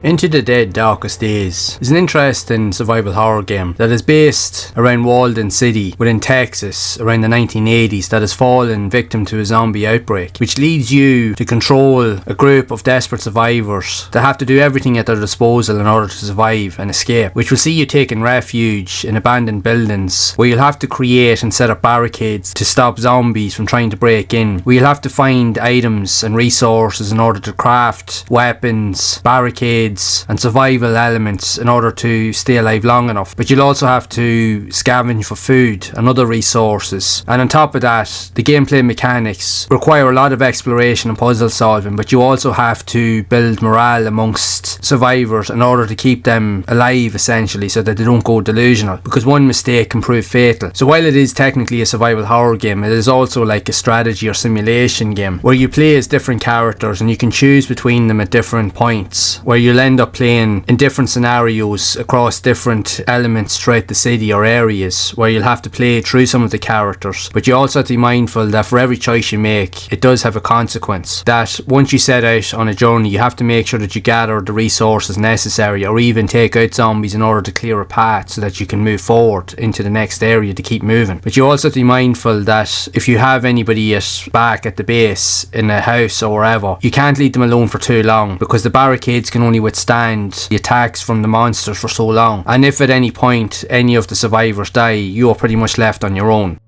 Into the Dead Darkest Days is an interesting survival horror game that is based around Walden City within Texas around the 1980s that has fallen victim to a zombie outbreak, which leads you to control a group of desperate survivors that have to do everything at their disposal in order to survive and escape, which will see you taking refuge in abandoned buildings where you'll have to create and set up barricades to stop zombies from trying to break in, where you'll have to find items and resources in order to craft weapons, barricades and survival elements in order to stay alive long enough. But you'll also have to scavenge for food and other resources. And on top of that, the gameplay mechanics require a lot of exploration and puzzle solving, but you also have to build morale amongst survivors in order to keep them alive, essentially, so that they don't go delusional, because one mistake can prove fatal. So while it is technically a survival horror game, it is also like a strategy or simulation game where you play as different characters and you can choose between them at different points, where you'll end up playing in different scenarios across different elements throughout the city or areas, where you'll have to play through some of the characters. But you also have to be mindful that for every choice you make, it does have a consequence. That once you set out on a journey, you have to make sure that you gather the resources necessary, or even take out zombies in order to clear a path so that you can move forward into the next area to keep moving. But you also have to be mindful that if you have anybody back at the base in a house or wherever, you can't leave them alone for too long, because the barricades can only withstand the attacks from the monsters for so long. And if at any point any of the survivors die, you are pretty much left on your own.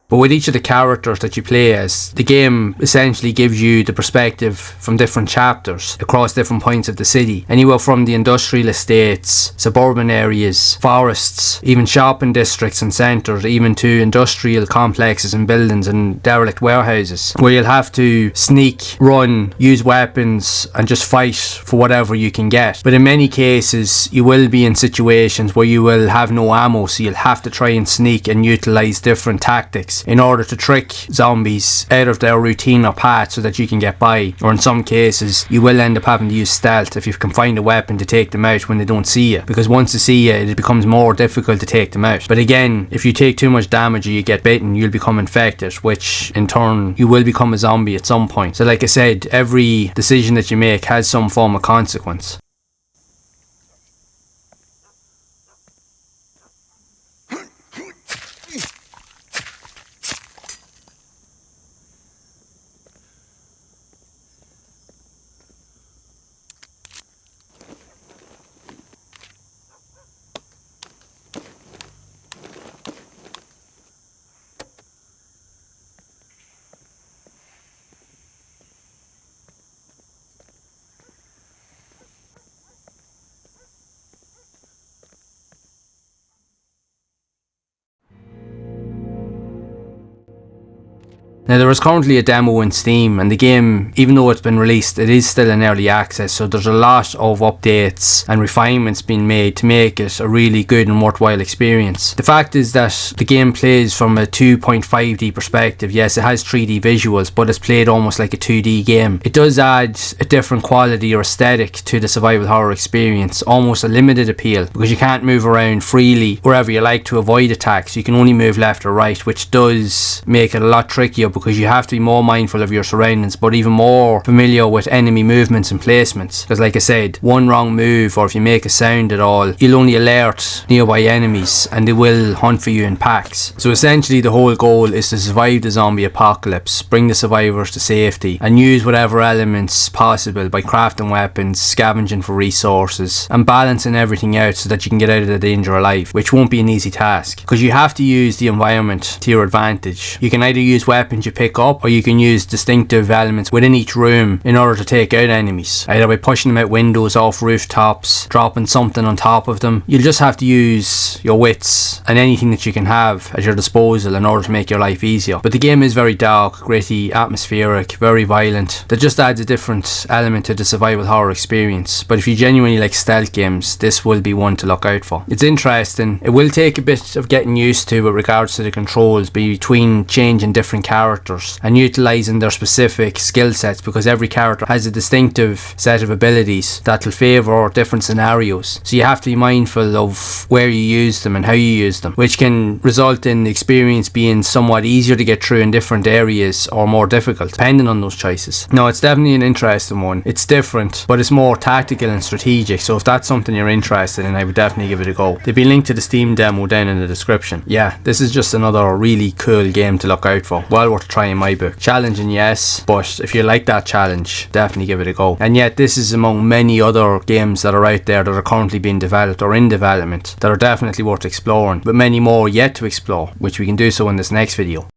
But with each of the characters that you play as, the game essentially gives you the perspective from different chapters across different points of the city. Anywhere from the industrial estates, suburban areas, forests, even shopping districts and centres, even to industrial complexes and buildings and derelict warehouses, where you'll have to sneak, run, use weapons and just fight for whatever you can get. But in many cases, you will be in situations where you will have no ammo, so you'll have to try and sneak and utilise different tactics in order to trick zombies out of their routine or path so that you can get by. Or in some cases, you will end up having to use stealth if you can find a weapon to take them out when they don't see you, because once they see you, it becomes more difficult to take them out. But again, if you take too much damage or you get bitten, you'll become infected, which in turn, you will become a zombie at some point. So like I said, every decision that you make has some form of consequence. Now there is currently a demo in Steam, and the game, even though it's been released, it is still in early access, so there's a lot of updates and refinements being made to make it a really good and worthwhile experience. The fact is that the game plays from a 2.5D perspective. Yes, it has 3D visuals, but it's played almost like a 2D game. It does add a different quality or aesthetic to the survival horror experience, almost a limited appeal, because you can't move around freely wherever you like to avoid attacks. You can only move left or right, which does make it a lot trickier because you have to be more mindful of your surroundings, but even more familiar with enemy movements and placements. Because like I said, one wrong move, or if you make a sound at all, you'll only alert nearby enemies and they will hunt for you in packs. So essentially the whole goal is to survive the zombie apocalypse, bring the survivors to safety, and use whatever elements possible by crafting weapons, scavenging for resources, and balancing everything out so that you can get out of the danger alive, which won't be an easy task, because you have to use the environment to your advantage. You can either use weapons you pick up, or you can use distinctive elements within each room in order to take out enemies, either by pushing them out windows, off rooftops, dropping something on top of them. You'll just have to use your wits and anything that you can have at your disposal in order to make your life easier. But the game is very dark, gritty, atmospheric, very violent. That just adds a different element to the survival horror experience. But if you genuinely like stealth games, this will be one to look out for. It's interesting. It will take a bit of getting used to with regards to the controls between changing different characters and utilising their specific skill sets, because every character has a distinctive set of abilities that will favour different scenarios. So you have to be mindful of where you use them and how you use them, which can result in the experience being somewhat easier to get through in different areas or more difficult, depending on those choices. No, it's definitely an interesting one. It's different, but it's more tactical and strategic, so if that's something you're interested in, I would definitely give it a go. They'll be linked to the Steam demo down in the description. Yeah, this is just another really cool game to look out for. Well worth trying in my book. Challenging, yes, but if you like that challenge, definitely give it a go. And yet this is among many other games that are out there that are currently being developed or in development that are definitely worth exploring, but many more yet to explore, which we can do so in this next video.